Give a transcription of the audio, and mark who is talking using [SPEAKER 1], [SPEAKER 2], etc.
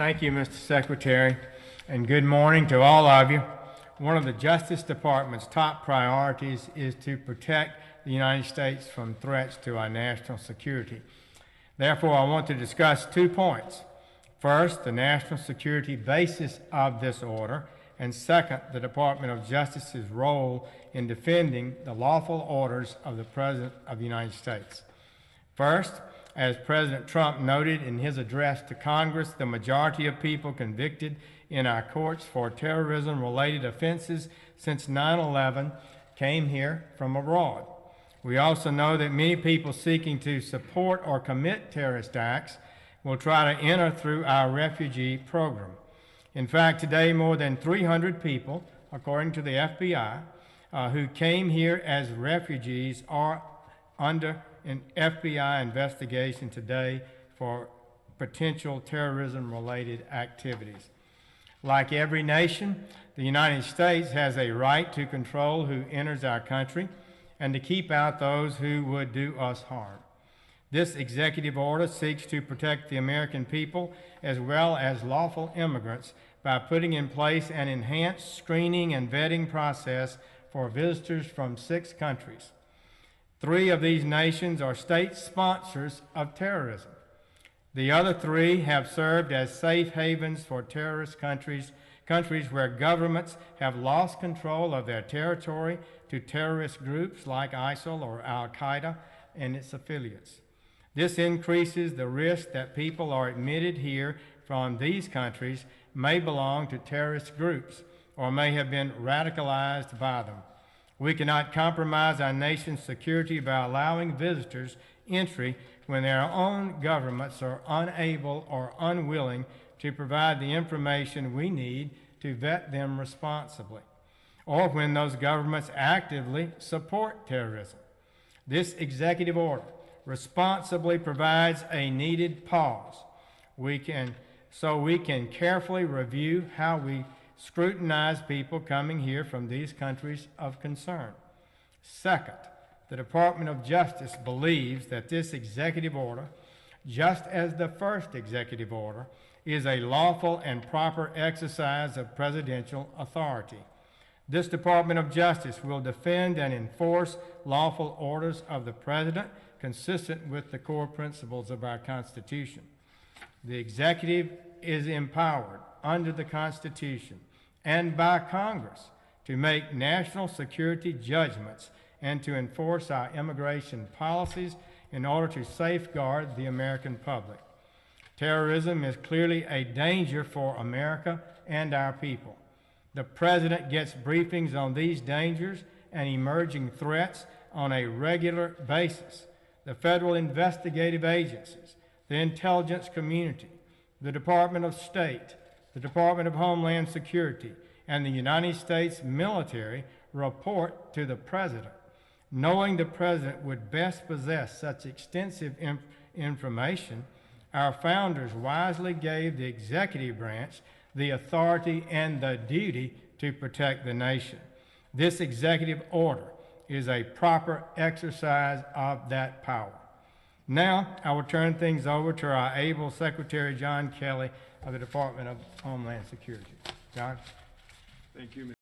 [SPEAKER 1] Thank you, Mr. Secretary, and good morning to all of you. One of the Justice Department's top priorities is to protect the United States from threats to our national security. Therefore, I want to discuss 2 points. First, the national security basis of this order, and second, the Department of Justice's role in defending the lawful orders of the President of the United States. First, as President Trump noted in his address to Congress, the majority of people convicted in our courts for terrorism-related offenses since 9/11 came here from abroad. We also know that many people seeking to support or commit terrorist acts will try to enter through our refugee program. In fact, today more than 300 people, according to the FBI, who came here as refugees are under an FBI investigation today for potential terrorism-related activities. Like every nation, the United States has a right to control who enters our country and to keep out those who would do us harm. This executive order seeks to protect the American people as well as lawful immigrants by putting in place an enhanced screening and vetting process for visitors from 6 countries. 3 of these nations are state sponsors of terrorism. The other 3 have served as safe havens for terrorist countries where governments have lost control of their territory to terrorist groups like ISIL or Al-Qaeda and its affiliates. This increases the risk that people are admitted here from these countries may belong to terrorist groups or may have been radicalized by them. We cannot compromise our nation's security by allowing visitors entry when their own governments are unable or unwilling to provide the information we need to vet them responsibly, or when those governments actively support terrorism. This executive order responsibly provides a needed pause. So we can carefully review how we scrutinize people coming here from these countries of concern. Second, the Department of Justice believes that this executive order, just as the first executive order, is a lawful and proper exercise of presidential authority. This Department of Justice will defend and enforce lawful orders of the President consistent with the core principles of our Constitution. The executive is empowered under the Constitution and by Congress to make national security judgments and to enforce our immigration policies in order to safeguard the American public. Terrorism is clearly a danger for America and our people. The President gets briefings on these dangers and emerging threats on a regular basis. The federal investigative agencies, the intelligence community, the Department of State, the Department of Homeland Security, and the United States military report to the President. Knowing the President would best possess such extensive information, our founders wisely gave the executive branch the authority and the duty to protect the nation. This executive order is a proper exercise of that power. Now, I will turn things over to our able Secretary John Kelly of the Department of Homeland Security. John?
[SPEAKER 2] Thank you, Mr.